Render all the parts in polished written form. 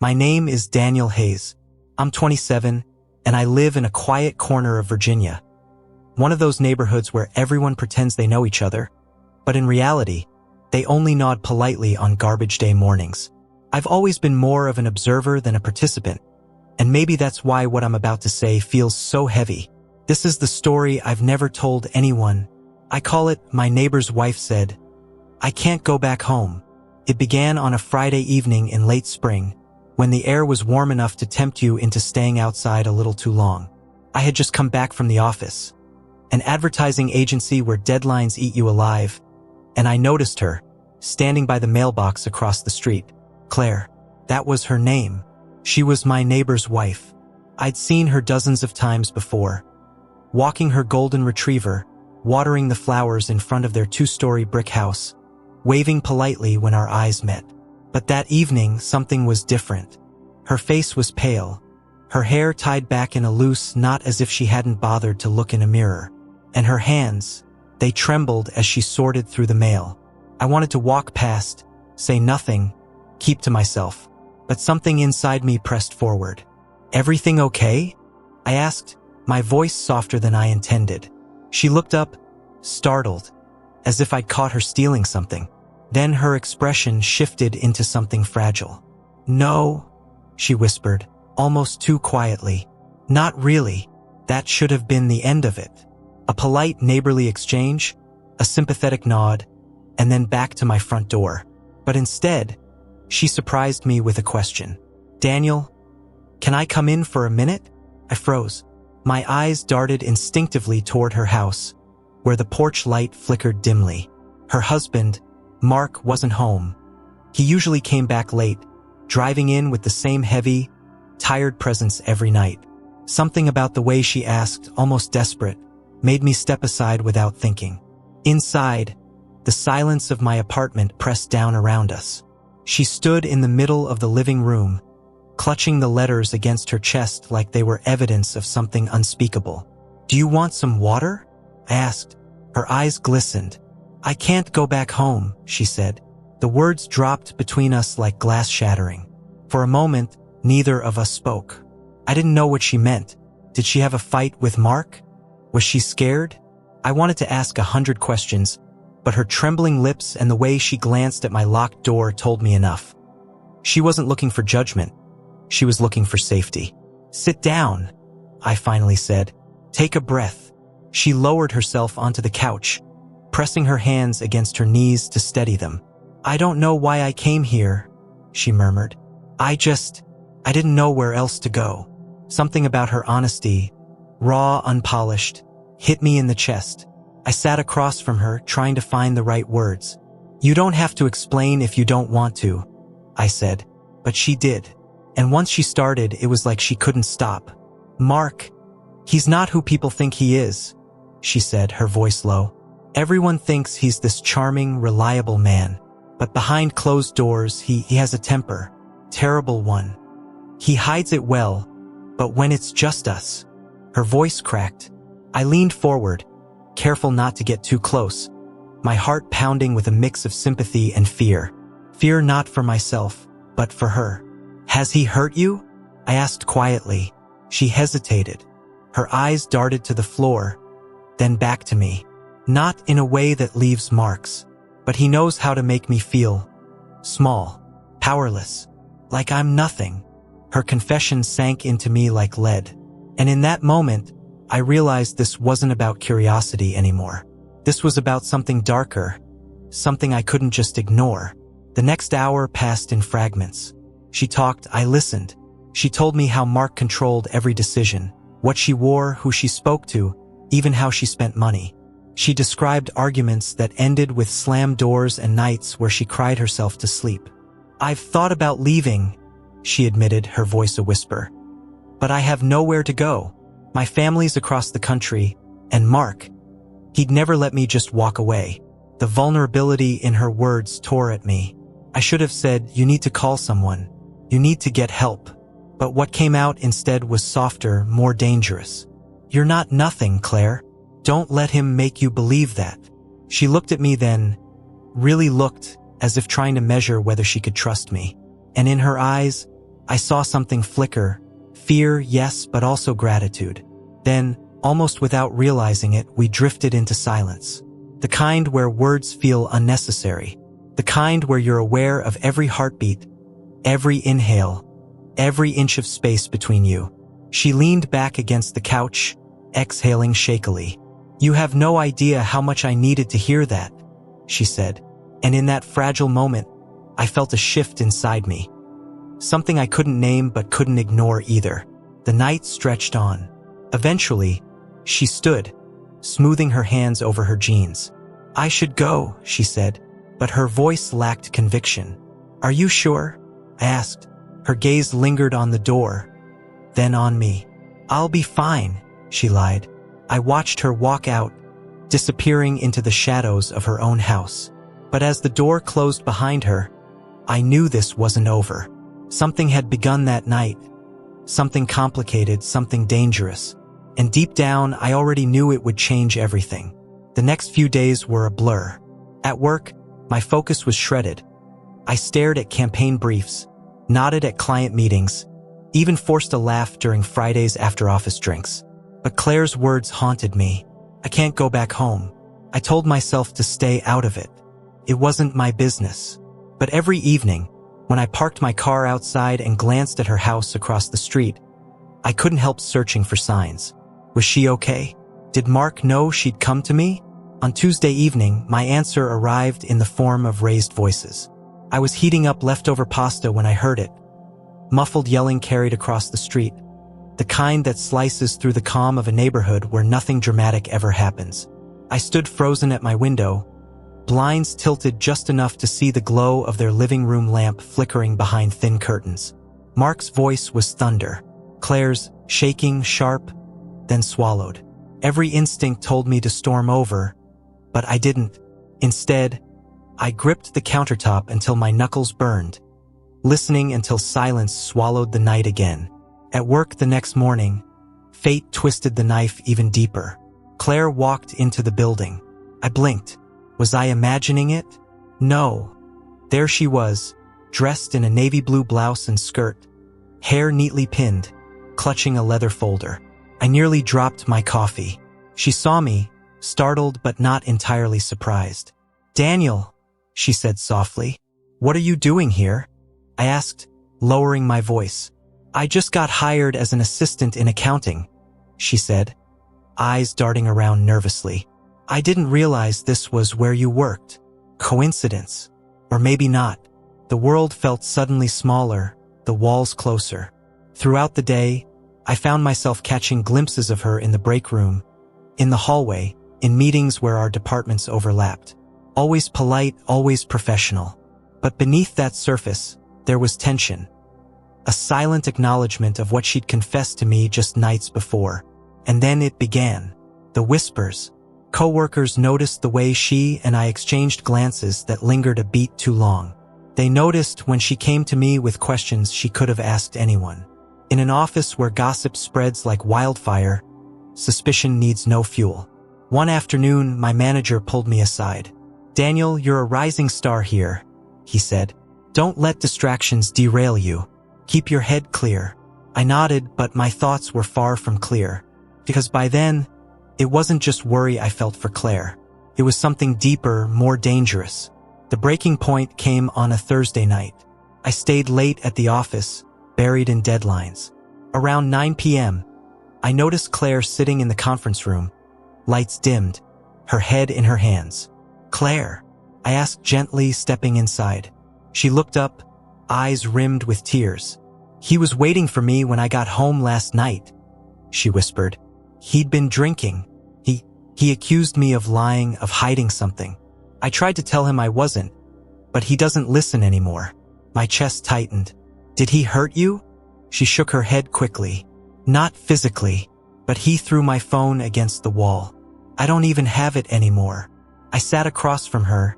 My name is Daniel Hayes. I'm 27, and I live in a quiet corner of Virginia. One of those neighborhoods where everyone pretends they know each other, but in reality, they only nod politely on garbage day mornings. I've always been more of an observer than a participant, and maybe that's why what I'm about to say feels so heavy. This is the story I've never told anyone. I call it My Neighbor's Wife Said. I can't go back home. It began on a Friday evening in late spring, when the air was warm enough to tempt you into staying outside a little too long. I had just come back from the office, an advertising agency where deadlines eat you alive, and I noticed her, standing by the mailbox across the street. Claire. That was her name. She was my neighbor's wife. I'd seen her dozens of times before, walking her golden retriever, watering the flowers in front of their 2-story brick house, waving politely when our eyes met. But that evening, something was different. Her face was pale, her hair tied back in a loose knot as if she hadn't bothered to look in a mirror, and her hands, they trembled as she sorted through the mail. I wanted to walk past, say nothing, keep to myself, but something inside me pressed forward. "Everything okay?" I asked, my voice softer than I intended. She looked up, startled, as if I'd caught her stealing something. Then her expression shifted into something fragile. "No," she whispered, almost too quietly. "Not really. That should have been the end of it." A polite neighborly exchange, a sympathetic nod, and then back to my front door. But instead, she surprised me with a question. "Daniel, can I come in for a minute?" I froze. My eyes darted instinctively toward her house, where the porch light flickered dimly. Her husband, Mark, wasn't home. He usually came back late, driving in with the same heavy, tired presence every night. Something about the way she asked, almost desperate, made me step aside without thinking. Inside, the silence of my apartment pressed down around us. She stood in the middle of the living room, clutching the letters against her chest like they were evidence of something unspeakable. "Do you want some water?" I asked. Her eyes glistened. "I can't go back home," she said. The words dropped between us like glass shattering. For a moment, neither of us spoke. I didn't know what she meant. Did she have a fight with Mark? Was she scared? I wanted to ask 100 questions, but her trembling lips and the way she glanced at my locked door told me enough. She wasn't looking for judgment. She was looking for safety. "Sit down," I finally said. "Take a breath." She lowered herself onto the couch, pressing her hands against her knees to steady them. "I don't know why I came here," she murmured. I didn't know where else to go." Something about her honesty, raw, unpolished, hit me in the chest. I sat across from her, trying to find the right words. "You don't have to explain if you don't want to," I said, but she did. And once she started, it was like she couldn't stop. "Mark, he's not who people think he is," she said, her voice low. "Everyone thinks he's this charming, reliable man. But behind closed doors, he has a temper. Terrible one. He hides it well, but when it's just us..." Her voice cracked. I leaned forward, careful not to get too close, my heart pounding with a mix of sympathy and fear. Fear not for myself, but for her. "Has he hurt you?" I asked quietly. She hesitated. Her eyes darted to the floor, then back to me. "Not in a way that leaves marks, but he knows how to make me feel small, powerless, like I'm nothing." Her confession sank into me like lead. And in that moment, I realized this wasn't about curiosity anymore. This was about something darker, something I couldn't just ignore. The next hour passed in fragments. She talked, I listened. She told me how Mark controlled every decision, what she wore, who she spoke to, even how she spent money. She described arguments that ended with slammed doors and nights where she cried herself to sleep. "I've thought about leaving," she admitted, her voice a whisper. "But I have nowhere to go. My family's across the country, and Mark, he'd never let me just walk away." The vulnerability in her words tore at me. I should have said, "You need to call someone. You need to get help." But what came out instead was softer, more dangerous. "You're not nothing, Claire. Don't let him make you believe that." She looked at me then, really looked, as if trying to measure whether she could trust me. And in her eyes, I saw something flicker. Fear, yes, but also gratitude. Then, almost without realizing it, we drifted into silence. The kind where words feel unnecessary. The kind where you're aware of every heartbeat, every inhale, every inch of space between you. She leaned back against the couch, exhaling shakily. "You have no idea how much I needed to hear that," she said. And in that fragile moment, I felt a shift inside me. Something I couldn't name but couldn't ignore either. The night stretched on. Eventually, she stood, smoothing her hands over her jeans. "I should go," she said, but her voice lacked conviction. "Are you sure?" I asked. Her gaze lingered on the door, then on me. "I'll be fine," she lied. I watched her walk out, disappearing into the shadows of her own house. But as the door closed behind her, I knew this wasn't over. Something had begun that night. Something complicated, something dangerous. And deep down, I already knew it would change everything. The next few days were a blur. At work, my focus was shredded. I stared at campaign briefs, nodded at client meetings, even forced a laugh during Fridays after office drinks. But Claire's words haunted me. "I can't go back home." I told myself to stay out of it. It wasn't my business. But every evening, when I parked my car outside and glanced at her house across the street, I couldn't help searching for signs. Was she okay? Did Mark know she'd come to me? On Tuesday evening, my answer arrived in the form of raised voices. I was heating up leftover pasta when I heard it. Muffled yelling carried across the street, the kind that slices through the calm of a neighborhood where nothing dramatic ever happens. I stood frozen at my window, blinds tilted just enough to see the glow of their living room lamp flickering behind thin curtains. Mark's voice was thunder. Claire's, shaking, sharp, then swallowed. Every instinct told me to storm over, but I didn't. Instead, I gripped the countertop until my knuckles burned, listening until silence swallowed the night again. At work the next morning, fate twisted the knife even deeper. Claire walked into the building. I blinked. Was I imagining it? No. There she was, dressed in a navy blue blouse and skirt, hair neatly pinned, clutching a leather folder. I nearly dropped my coffee. She saw me, startled but not entirely surprised. "Daniel," she said softly, "what are you doing here?" I asked, lowering my voice. "I just got hired as an assistant in accounting," she said, eyes darting around nervously. "I didn't realize this was where you worked." Coincidence? Or maybe not. The world felt suddenly smaller, the walls closer. Throughout the day, I found myself catching glimpses of her in the break room, in the hallway, in meetings where our departments overlapped. Always polite, always professional. But beneath that surface, there was tension. A silent acknowledgement of what she'd confessed to me just nights before. And then it began. The whispers. Coworkers noticed the way she and I exchanged glances that lingered a beat too long. They noticed when she came to me with questions she could have asked anyone. In an office where gossip spreads like wildfire, suspicion needs no fuel. One afternoon, my manager pulled me aside. "Daniel, you're a rising star here," he said. "Don't let distractions derail you. Keep your head clear." I nodded, but my thoughts were far from clear. Because by then, it wasn't just worry I felt for Claire. It was something deeper, more dangerous. The breaking point came on a Thursday night. I stayed late at the office, buried in deadlines. Around 9 p.m., I noticed Claire sitting in the conference room, lights dimmed, her head in her hands. "Claire," I asked gently, stepping inside. She looked up, eyes rimmed with tears. "He was waiting for me when I got home last night," she whispered. "He'd been drinking. He accused me of lying, of hiding something. I tried to tell him I wasn't, but he doesn't listen anymore." My chest tightened. "Did he hurt you?" She shook her head quickly. "Not physically, but he threw my phone against the wall. I don't even have it anymore." I sat across from her,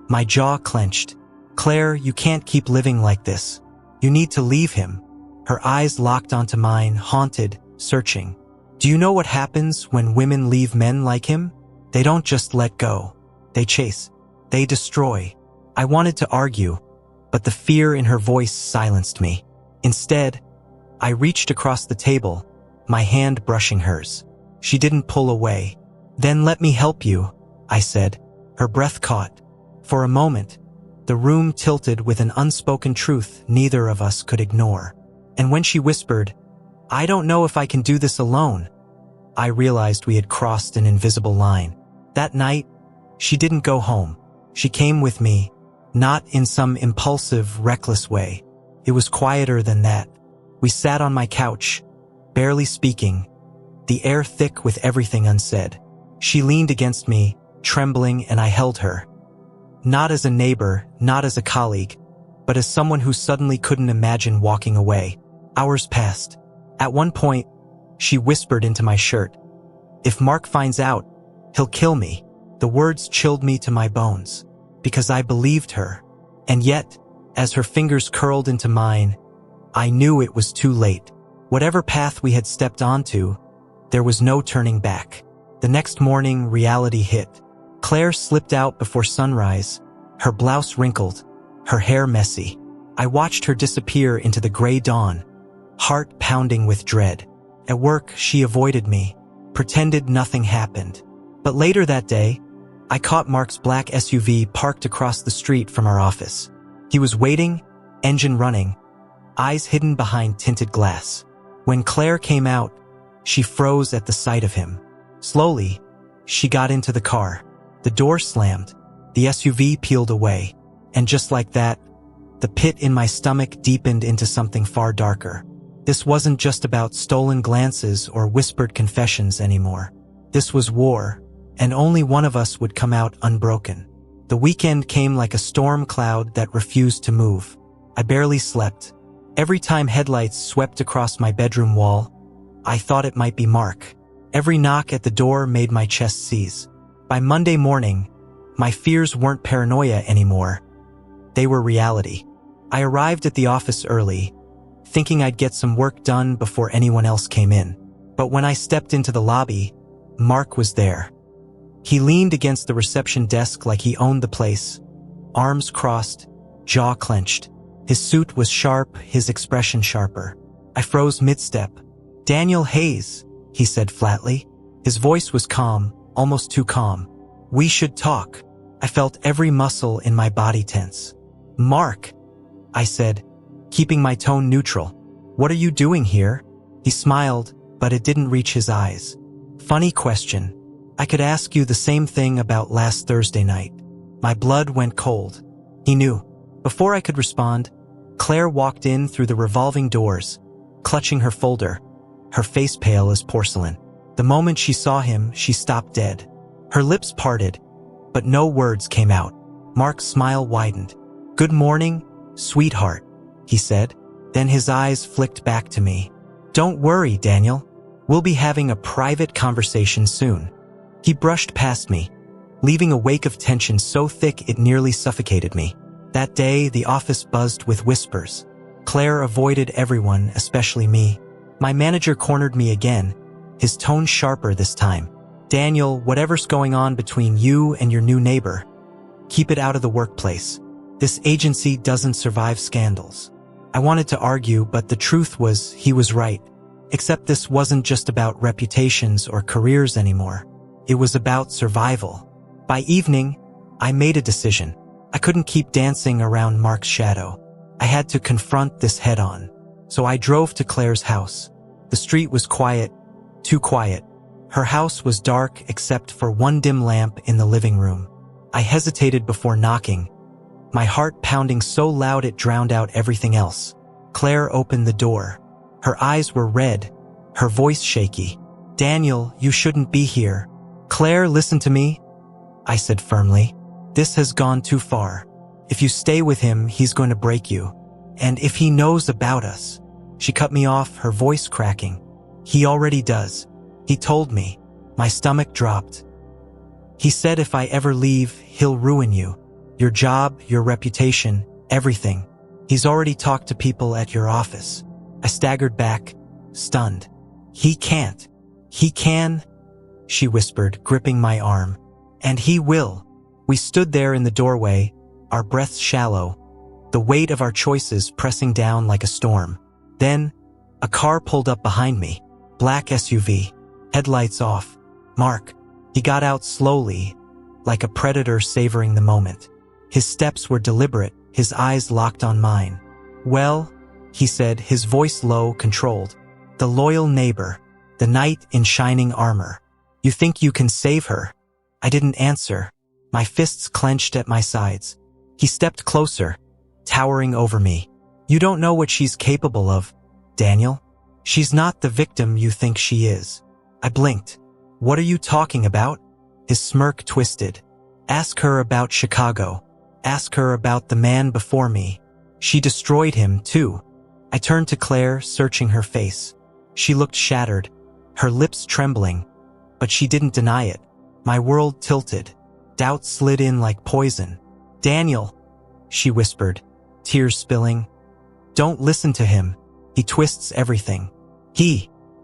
my jaw clenched. "Claire, you can't keep living like this. You need to leave him." Her eyes locked onto mine, haunted, searching. "Do you know what happens when women leave men like him? They don't just let go. They chase. They destroy." I wanted to argue, but the fear in her voice silenced me. Instead, I reached across the table, my hand brushing hers. She didn't pull away. "Then let me help you," I said. Her breath caught. For a moment, the room tilted with an unspoken truth neither of us could ignore. And when she whispered, "I don't know if I can do this alone," I realized we had crossed an invisible line. That night, she didn't go home. She came with me, not in some impulsive, reckless way. It was quieter than that. We sat on my couch, barely speaking, the air thick with everything unsaid. She leaned against me, trembling, and I held her. Not as a neighbor, not as a colleague, but as someone who suddenly couldn't imagine walking away. Hours passed. At one point, she whispered into my shirt, "If Mark finds out, he'll kill me." The words chilled me to my bones, because I believed her. And yet, as her fingers curled into mine, I knew it was too late. Whatever path we had stepped onto, there was no turning back. The next morning, reality hit. Claire slipped out before sunrise, her blouse wrinkled, her hair messy. I watched her disappear into the gray dawn, heart pounding with dread. At work, she avoided me, pretended nothing happened. But later that day, I caught Mark's black SUV parked across the street from our office. He was waiting, engine running, eyes hidden behind tinted glass. When Claire came out, she froze at the sight of him. Slowly, she got into the car. The door slammed, the SUV peeled away, and just like that, the pit in my stomach deepened into something far darker. This wasn't just about stolen glances or whispered confessions anymore. This was war, and only one of us would come out unbroken. The weekend came like a storm cloud that refused to move. I barely slept. Every time headlights swept across my bedroom wall, I thought it might be Mark. Every knock at the door made my chest seize. By Monday morning, my fears weren't paranoia anymore. They were reality. I arrived at the office early, thinking I'd get some work done before anyone else came in. But when I stepped into the lobby, Mark was there. He leaned against the reception desk like he owned the place, arms crossed, jaw clenched. His suit was sharp, his expression sharper. I froze mid-step. "Daniel Hayes," he said flatly. His voice was calm, almost too calm. "We should talk." I felt every muscle in my body tense. "Mark," I said, keeping my tone neutral. "What are you doing here?" He smiled, but it didn't reach his eyes. "Funny question. I could ask you the same thing about last Thursday night." My blood went cold. He knew. Before I could respond, Claire walked in through the revolving doors, clutching her folder, her face pale as porcelain. The moment she saw him, she stopped dead. Her lips parted, but no words came out. Mark's smile widened. "Good morning, sweetheart," he said. Then his eyes flicked back to me. "Don't worry, Daniel. We'll be having a private conversation soon." He brushed past me, leaving a wake of tension so thick it nearly suffocated me. That day, the office buzzed with whispers. Claire avoided everyone, especially me. My manager cornered me again, his tone sharper this time. "Daniel, whatever's going on between you and your new neighbor, keep it out of the workplace. This agency doesn't survive scandals." I wanted to argue, but the truth was he was right. Except this wasn't just about reputations or careers anymore. It was about survival. By evening, I made a decision. I couldn't keep dancing around Mark's shadow. I had to confront this head-on. So I drove to Claire's house. The street was quiet, too quiet. Her house was dark except for one dim lamp in the living room. I hesitated before knocking, my heart pounding so loud it drowned out everything else. Claire opened the door. Her eyes were red, her voice shaky. "Daniel, you shouldn't be here." "Claire, listen to me," I said firmly. "This has gone too far. If you stay with him, he's going to break you. And if he knows about us..." She cut me off, her voice cracking. "He already does. He told me." My stomach dropped. "He said if I ever leave, he'll ruin you. Your job, your reputation, everything. He's already talked to people at your office." I staggered back, stunned. "He can't." "He can," she whispered, gripping my arm. "And he will." We stood there in the doorway, our breaths shallow, the weight of our choices pressing down like a storm. Then, a car pulled up behind me. Black SUV. Headlights off. Mark. He got out slowly, like a predator savoring the moment. His steps were deliberate, his eyes locked on mine. "Well," he said, his voice low, controlled. "The loyal neighbor. The knight in shining armor. You think you can save her?" I didn't answer. My fists clenched at my sides. He stepped closer, towering over me. "You don't know what she's capable of, Daniel. She's not the victim you think she is." I blinked. "What are you talking about?" His smirk twisted. "Ask her about Chicago. Ask her about the man before me. She destroyed him, too." I turned to Claire, searching her face. She looked shattered, her lips trembling, but she didn't deny it. My world tilted. Doubt slid in like poison. "Daniel," she whispered, tears spilling. "Don't listen to him. He twists everything."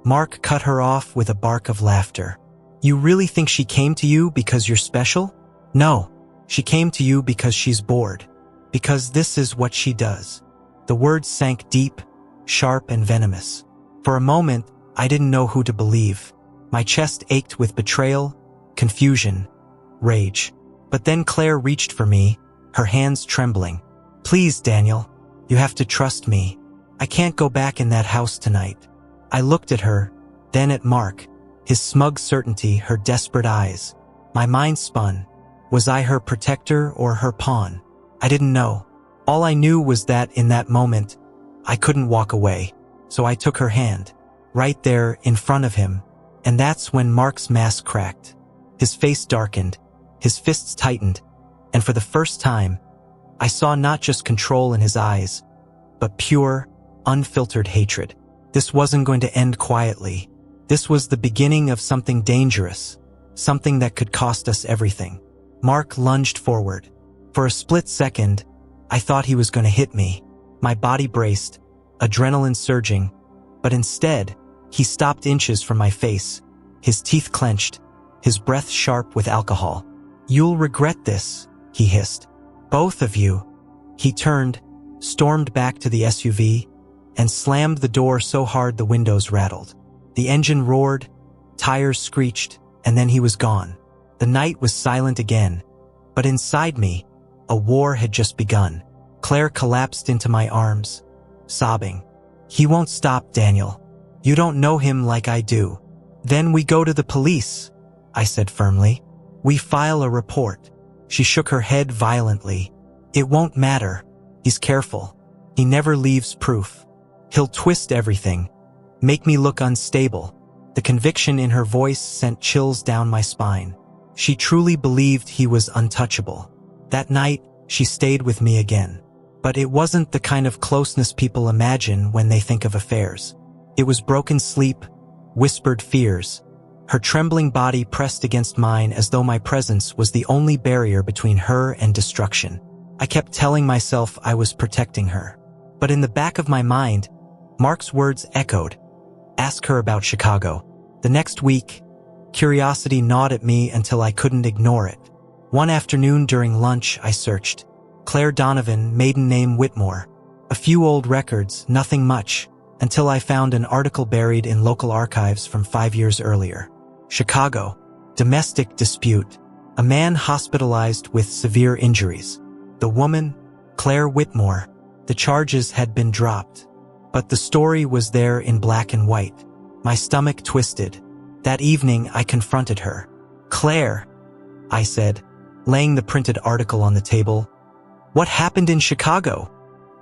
Mark cut her off with a bark of laughter. "You really think she came to you because you're special? No, she came to you because she's bored. Because this is what she does." The words sank deep, sharp and venomous. For a moment, I didn't know who to believe. My chest ached with betrayal, confusion, rage. But then Claire reached for me, her hands trembling. "Please, Daniel, you have to trust me. I can't go back in that house tonight." I looked at her, then at Mark, his smug certainty, her desperate eyes. My mind spun. Was I her protector or her pawn? I didn't know. All I knew was that in that moment, I couldn't walk away. So I took her hand, right there in front of him, and that's when Mark's mask cracked. His face darkened, his fists tightened, and for the first time, I saw not just control in his eyes, but pure, unfiltered hatred. This wasn't going to end quietly. This was the beginning of something dangerous, something that could cost us everything. Mark lunged forward. For a split second, I thought he was going to hit me. My body braced, adrenaline surging, but instead, he stopped inches from my face, his teeth clenched, his breath sharp with alcohol. "You'll regret this," he hissed. "Both of you." He turned, stormed back to the SUV, and slammed the door so hard the windows rattled. The engine roared, tires screeched, and then he was gone. The night was silent again, but inside me, a war had just begun. Claire collapsed into my arms, sobbing. "He won't stop, Daniel. You don't know him like I do." "Then we go to the police," I said firmly. "We file a report." She shook her head violently. "It won't matter. He's careful. He never leaves proof. He'll twist everything, make me look unstable." The conviction in her voice sent chills down my spine. She truly believed he was untouchable. That night, she stayed with me again. But it wasn't the kind of closeness people imagine when they think of affairs. It was broken sleep, whispered fears. Her trembling body pressed against mine as though my presence was the only barrier between her and destruction. I kept telling myself I was protecting her. But in the back of my mind, Mark's words echoed. "Ask her about Chicago." The next week, curiosity gnawed at me until I couldn't ignore it. One afternoon during lunch, I searched. Claire Donovan, maiden name Whitmore. A few old records, nothing much, until I found an article buried in local archives from 5 years earlier. Chicago. Domestic dispute. A man hospitalized with severe injuries. The woman, Claire Whitmore. The charges had been dropped. But the story was there in black and white. My stomach twisted. That evening, I confronted her. "Claire," I said, laying the printed article on the table. "What happened in Chicago?"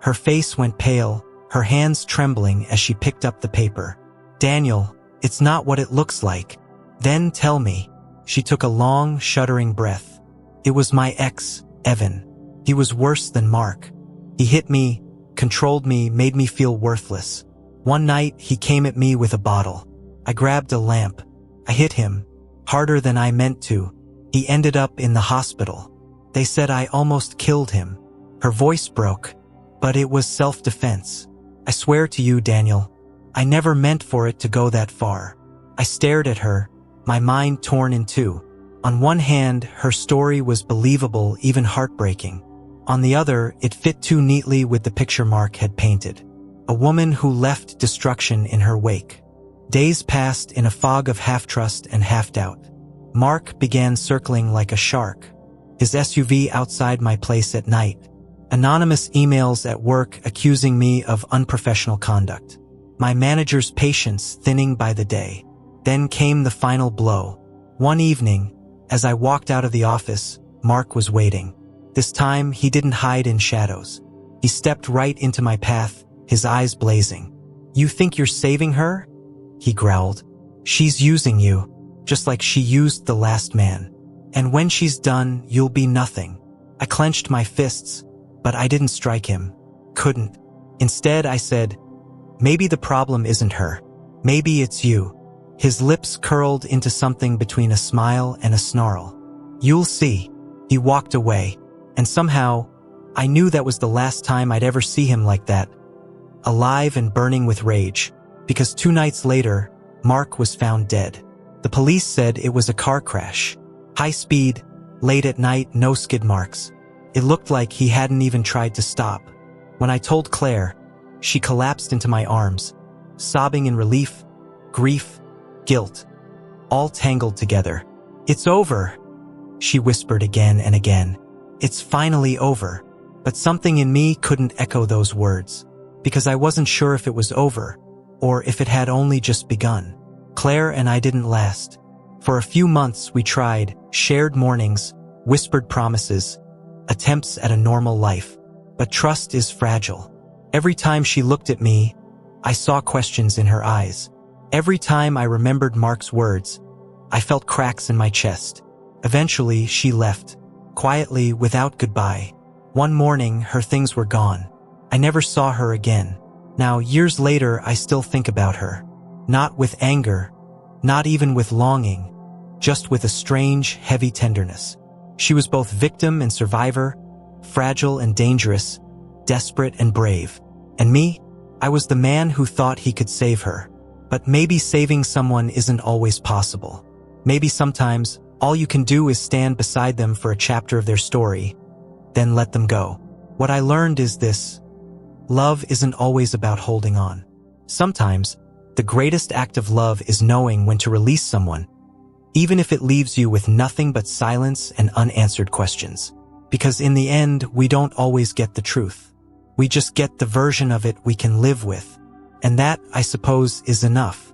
Her face went pale, her hands trembling as she picked up the paper. "Daniel, it's not what it looks like." "Then tell me." She took a long, shuddering breath. "It was my ex, Evan. He was worse than Mark. He hit me, controlled me, made me feel worthless. One night, he came at me with a bottle. I grabbed a lamp. I hit him, harder than I meant to. He ended up in the hospital. They said I almost killed him." Her voice broke, but it was self-defense. "I swear to you, Daniel, I never meant for it to go that far." I stared at her, my mind torn in two. On one hand, her story was believable, even heartbreaking. On the other, it fit too neatly with the picture Mark had painted. a woman who left destruction in her wake. Days passed in a fog of half-trust and half-doubt. Mark began circling like a shark, his SUV outside my place at night. Anonymous emails at work accusing me of unprofessional conduct. My manager's patience thinning by the day. Then came the final blow. One evening, as I walked out of the office, Mark was waiting. This time, he didn't hide in shadows. He stepped right into my path, his eyes blazing. "You think you're saving her?" he growled. "She's using you, just like she used the last man. And when she's done, you'll be nothing." I clenched my fists, but I didn't strike him. Couldn't. Instead, I said, "Maybe the problem isn't her. Maybe it's you." His lips curled into something between a smile and a snarl. "You'll see." He walked away, and somehow, I knew that was the last time I'd ever see him like that, alive and burning with rage, because 2 nights later, Mark was found dead. The police said it was a car crash. High speed, late at night, no skid marks. It looked like he hadn't even tried to stop. When I told Claire, she collapsed into my arms, sobbing in relief, grief, guilt, all tangled together. "It's over," she whispered again and again. "It's finally over." But something in me couldn't echo those words, because I wasn't sure if it was over, or if it had only just begun. Claire and I didn't last. For a few months we tried, shared mornings, whispered promises, attempts at a normal life. But trust is fragile. Every time she looked at me, I saw questions in her eyes. Every time I remembered Mark's words, I felt cracks in my chest. Eventually, she left, quietly, without goodbye. One morning, her things were gone. I never saw her again. Now, years later, I still think about her. Not with anger, not even with longing, just with a strange, heavy tenderness. She was both victim and survivor, fragile and dangerous, desperate and brave. And me? I was the man who thought he could save her. But maybe saving someone isn't always possible. Maybe sometimes, all you can do is stand beside them for a chapter of their story, then let them go. What I learned is this: love isn't always about holding on. Sometimes, the greatest act of love is knowing when to release someone, even if it leaves you with nothing but silence and unanswered questions. Because in the end, we don't always get the truth. We just get the version of it we can live with. And that, I suppose, is enough.